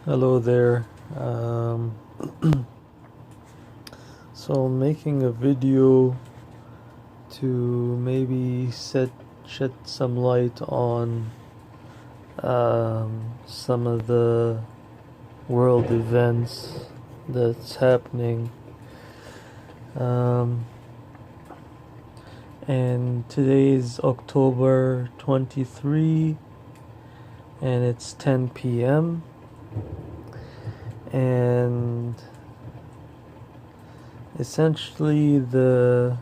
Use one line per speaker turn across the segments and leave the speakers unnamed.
Hello there. Um, so I'm making a video to maybe shed some light on some of the world events that's happening. Um, and today is October 23 and it's 10 p.m. and essentially uh,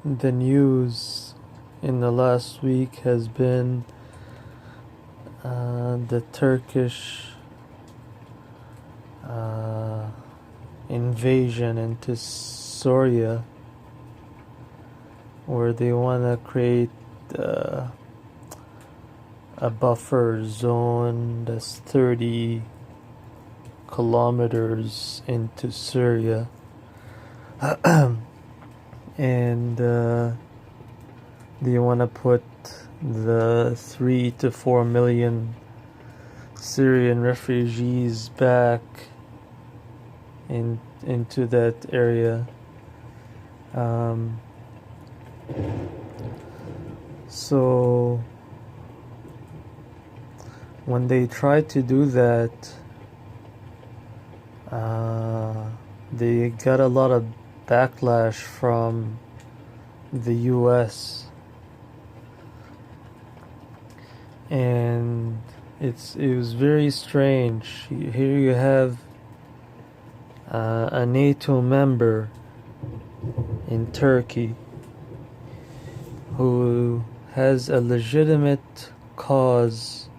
the news in the last week has been the Turkish invasion into Syria, where they want to create a buffer zone that's 30 kilometers into Syria. And they want to put the 3 to 4 million Syrian refugees back into that area. So when they try to do that, they got a lot of backlash from the US, and it was very strange. Here you have a NATO member in Turkey who has a legitimate cause,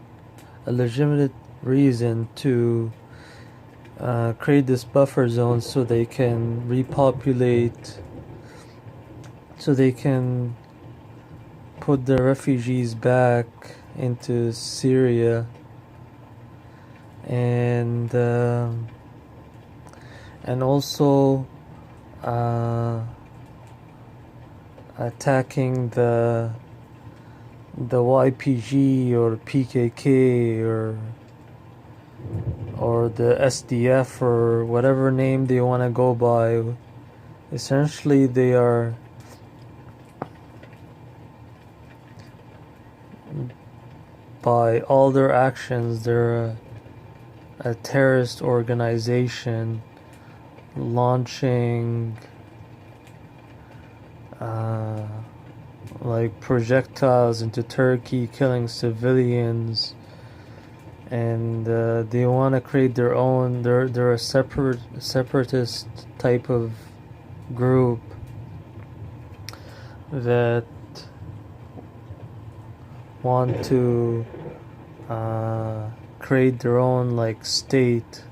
a legitimate reason to create this buffer zone so they can repopulate, so they can put the refugees back into Syria, and also attacking the YPG or PKK or the SDF or whatever name they want to go by. Essentially, they are by all their actions, they're a terrorist organization launching like projectiles into Turkey, killing civilians, and they want to create their own. They're a separatist type of group that want to create their own like state,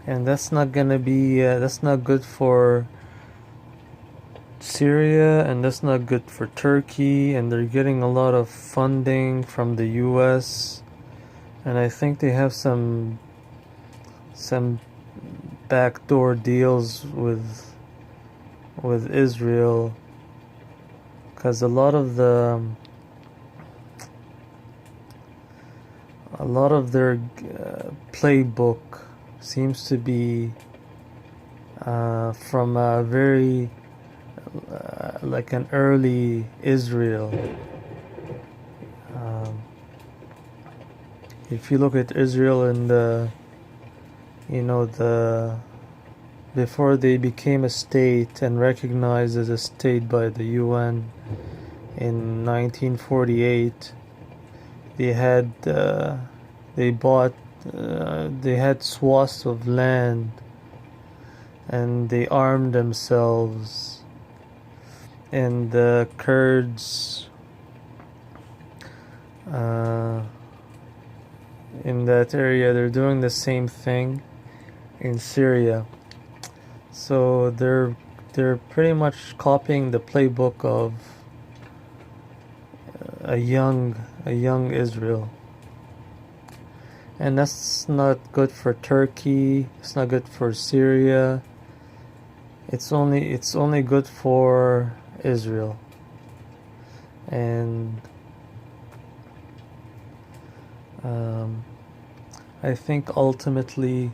and that's not gonna be that's not good for Syria, and that's not good for Turkey, and they're getting a lot of funding from the US, and I think they have some backdoor deals with Israel, because a lot of their playbook seems to be from a very like an early Israel. If you look at Israel in the before they became a state and recognized as a state by the UN in 1948, they had they had swaths of land, and they armed themselves, and the Kurds in that area, they're doing the same thing in Syria. So they're pretty much copying the playbook of a young Israel, and that's not good for Turkey. It's not good for Syria. It's only good for Israel. And Um, I think ultimately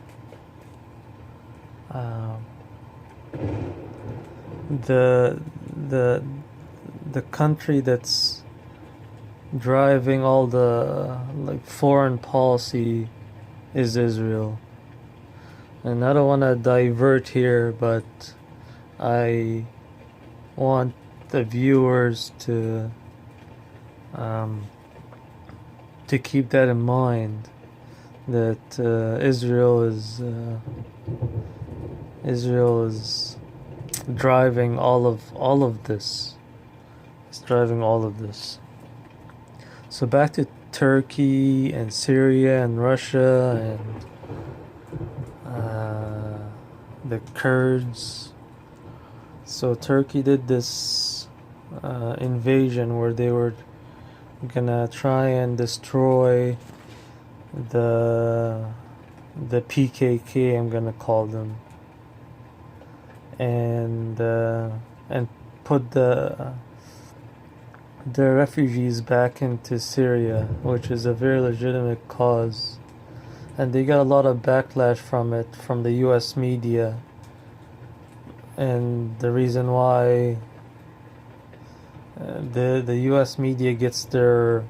um, the the the country that's driving all the like foreign policy is Israel. And I don't want to divert here, but I want the viewers um, to keep that in mind, that Israel is driving all of this. It's driving all of this. So back to Turkey and Syria and Russia and the Kurds. So Turkey did this invasion where they were gonna try and destroy the PKK, I'm gonna call them, and put the refugees back into Syria, which is a very legitimate cause. And they got a lot of backlash from it, from the US media. And the reason why the US media gets their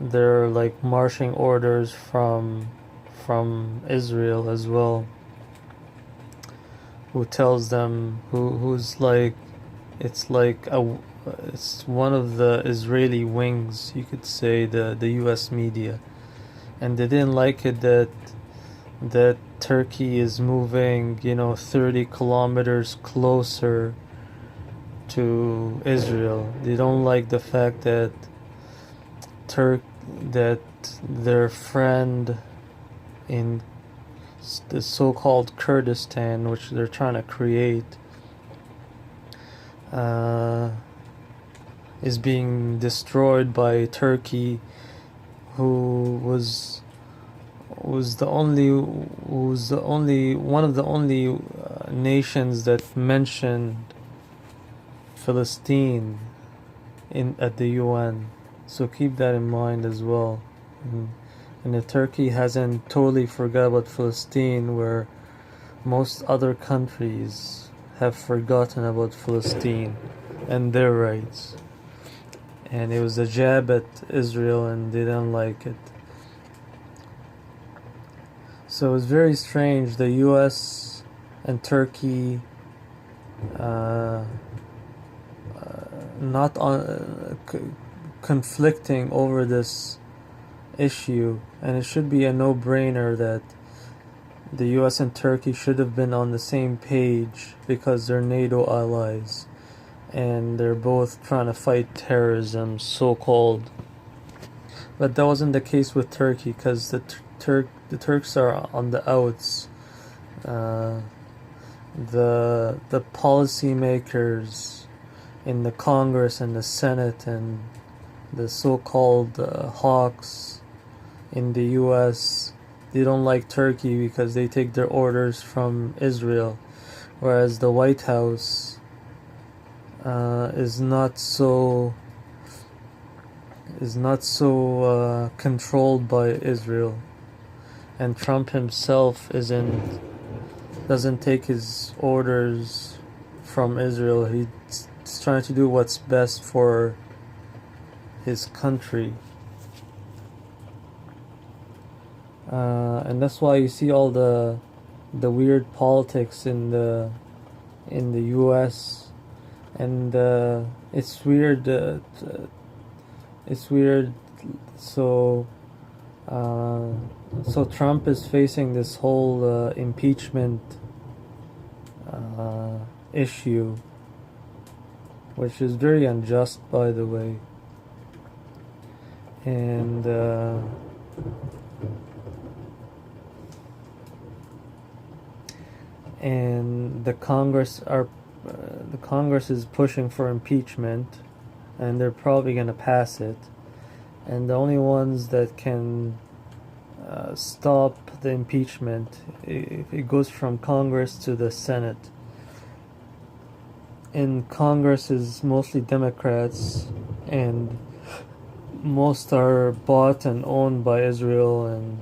like marching orders from Israel as well, who tells them who's like it's one of the Israeli wings, you could say, the US media. And they didn't like it that Turkey is moving, 30 kilometers closer to Israel. They don't like the fact that that their friend in the so-called Kurdistan, which they're trying to create, is being destroyed by Turkey, who was the only one of the only nations that mentioned Palestine at the UN. So keep that in mind as well. And the Turkey hasn't totally forgot about Palestine, where most other countries have forgotten about Palestine and their rights. And it was a jab at Israel, and they didn't like it. So it's very strange. The US and Turkey not on conflicting over this issue, and it should be a no-brainer that the US and Turkey should have been on the same page, because they're NATO allies and they're both trying to fight terrorism, so-called. But that wasn't the case with Turkey, because the Turks are on the outs. The policymakers in the Congress and the Senate and the so-called hawks in the US, they don't like Turkey because they take their orders from Israel, whereas the White House is not so controlled by Israel, and Trump himself doesn't take his orders from Israel. He's trying to do what's best for his country, and that's why you see all the weird politics in the U.S. And it's weird. It's weird. So Trump is facing this whole impeachment issue, which is very unjust, by the way. And the Congress is pushing for impeachment, and they're probably going to pass it. And the only ones that can stop the impeachment, if it goes from Congress to the Senate. And Congress is mostly Democrats, and most are bought and owned by Israel, and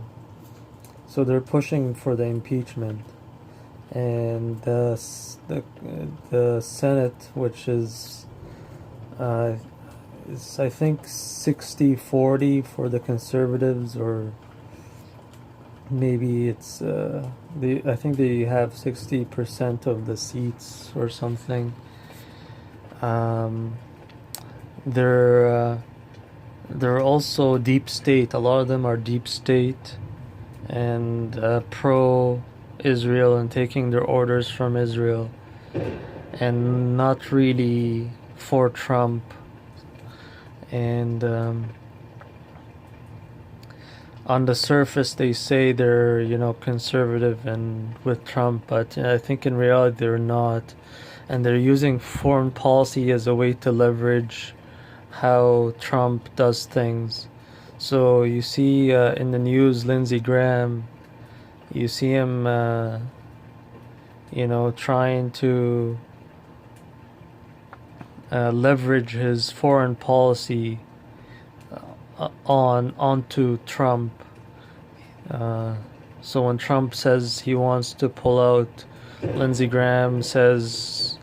so they're pushing for the impeachment. And the Senate, which is I think 60-40 for the conservatives, or maybe it's I think they have 60% of the seats or something. They're also deep state. A lot of them are deep state and pro Israel and taking their orders from Israel, and not really for Trump. And on the surface they say they're, conservative and with Trump, but I think in reality they're not, and they're using foreign policy as a way to leverage how Trump does things. So you see in the news, Lindsey Graham, you see him trying to leverage his foreign policy onto Trump. So when Trump says he wants to pull out, Lindsey Graham says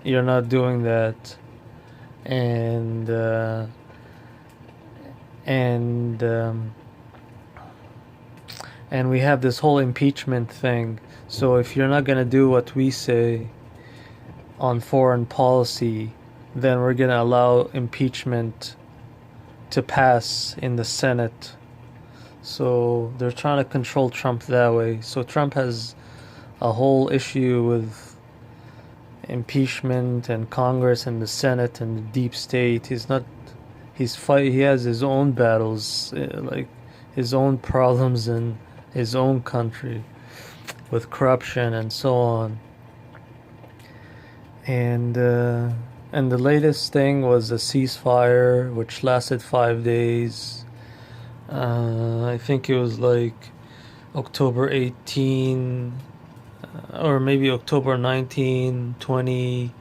you're not doing that, and we have this whole impeachment thing. So if you're not gonna do what we say on foreign policy, then we're gonna allow impeachment to pass in the Senate. So they're trying to control Trump that way. So Trump has a whole issue with impeachment and Congress and the Senate and the deep state. He has his own battles, like his own problems in his own country with corruption and so on. And the latest thing was a ceasefire which lasted 5 days. I think it was like October 18, or maybe October 19, 20,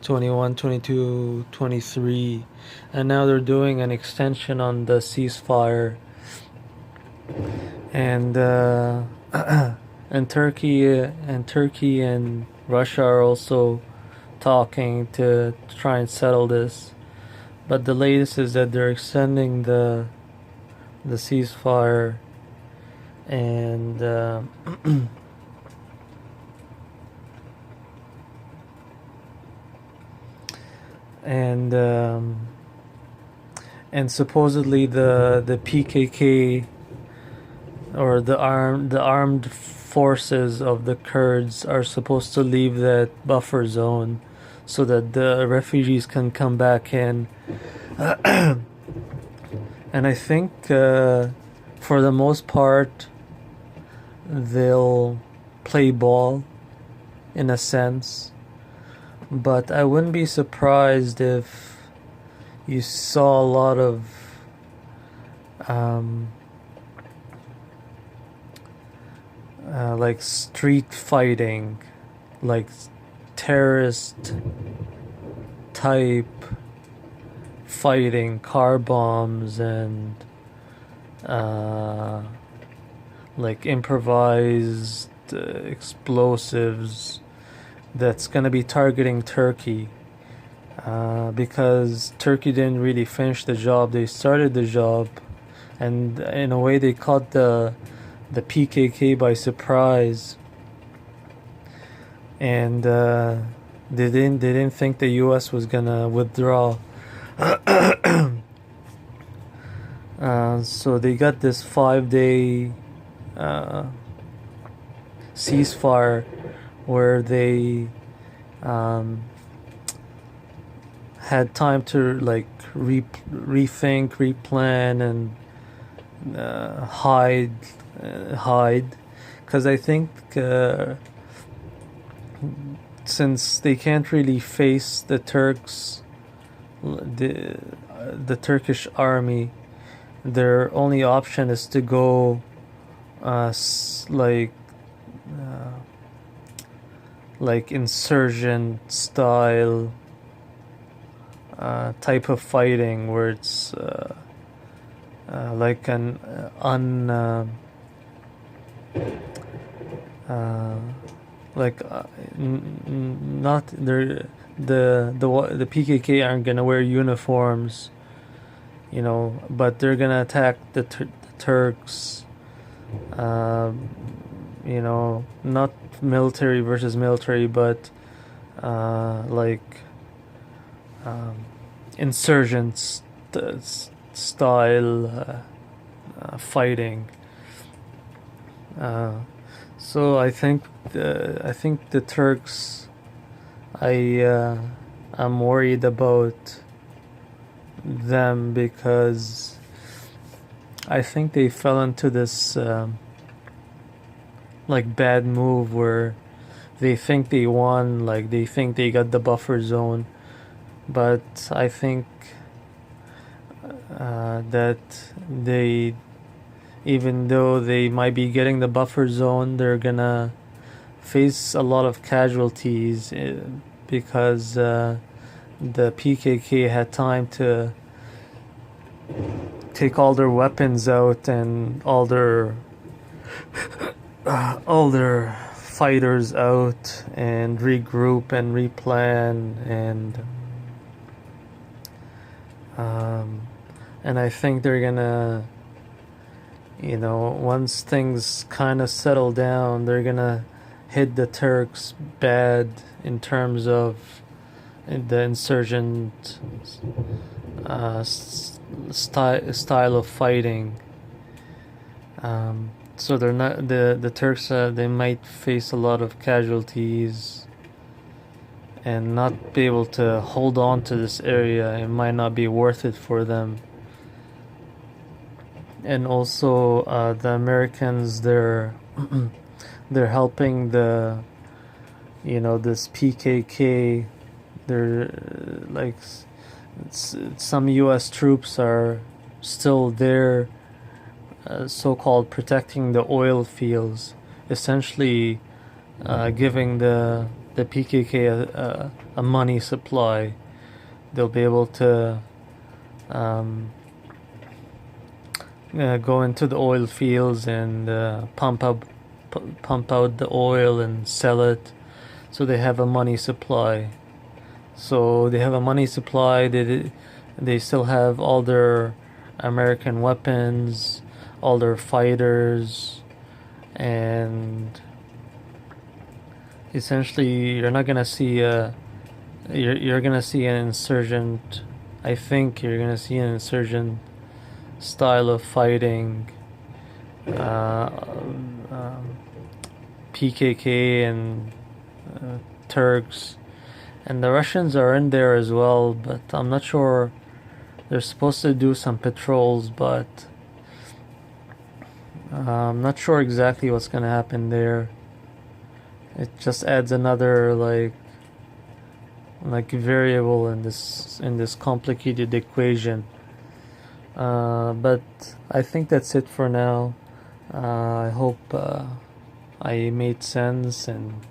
21, 22, 23. And now they're doing an extension on the ceasefire. And and Turkey and Russia are also talking to try and settle this. But the latest is that they're extending the ceasefire, and and supposedly the PKK, or the armed forces of the Kurds, are supposed to leave that buffer zone so that the refugees can come back in. And I think for the most part they'll play ball in a sense, but I wouldn't be surprised if you saw a lot of like street fighting, like terrorist type fighting, car bombs and like improvised explosives that's gonna be targeting Turkey, because Turkey didn't really finish the job. They started the job, and in a way they caught the PKK by surprise, and they didn't think the U.S. was gonna withdraw. So they got this 5-day ceasefire where they had time to like rethink, replan, and hide, because I think since they can't really face the Turks, the Turkish army, their only option is to go like insurgent style type of fighting, where it's like an uh, like not the PKK aren't gonna wear uniforms, but they're gonna attack the Turks. Not military versus military, but like insurgents style fighting. So I think the Turks. I'm worried about them because I think they fell into this like bad move where they think they won, like they think they got the buffer zone, but I think that they, even though they might be getting the buffer zone, they're gonna face a lot of casualties because the PKK had time to take all their weapons out and all their fighters out and regroup and replan and I think they're gonna, once things kind of settle down, they're gonna hit the Turks bad in terms of the insurgent style of fighting. So they're not the Turks. They might face a lot of casualties and not be able to hold on to this area. It might not be worth it for them. And also, the Americans, they're they're helping this PKK. They're like some U.S. troops are still there, so-called protecting the oil fields, essentially giving the PKK a money supply. They'll be able to go into the oil fields and pump out the oil and sell it, so they have a money supply. So they have a money supply. They still have all their American weapons, all their fighters, and essentially you're not gonna see you're gonna see an insurgent. I think you're gonna see an insurgent style of fighting, PKK and Turks, and the Russians are in there as well, but I'm not sure. They're supposed to do some patrols, but I'm not sure exactly what's gonna happen there. It just adds another like variable in this complicated equation. But I think that's it for now. I hope I made sense and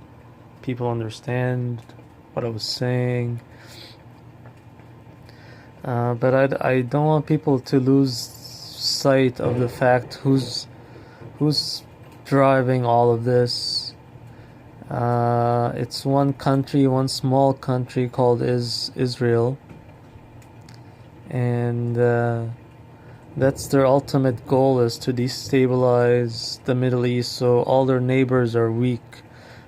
people understand what I was saying. But I don't want people to lose sight of the fact who's driving all of this. It's one country, one small country called Israel, and that's their ultimate goal, is to destabilize the Middle East, so all their neighbors are weak,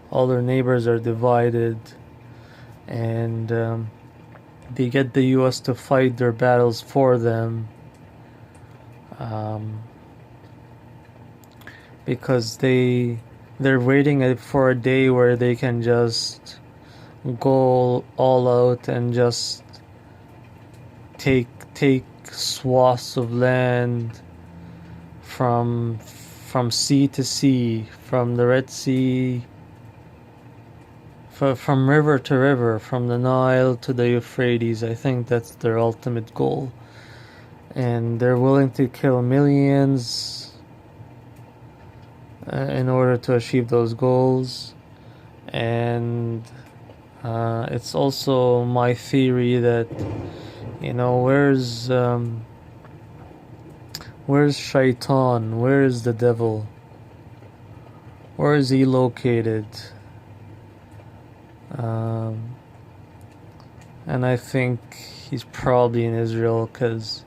all their neighbors are divided, and they get the US to fight their battles for them, because they're waiting for a day where they can just go all out and just take swaths of land from sea to sea, from the Red Sea, from river to river, from the Nile to the Euphrates. I think that's their ultimate goal, and they're willing to kill millions in order to achieve those goals. And it's also my Where's Shaitan? Where is the devil? Where is he located? And I think he's probably in Israel, because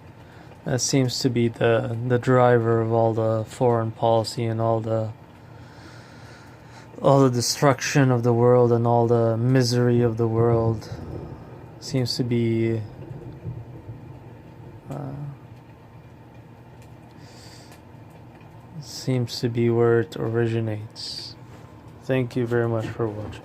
that seems to be the driver of all the foreign policy and all the destruction of the world and all the misery of the world. Seems to be where it originates. Thank you very much for watching.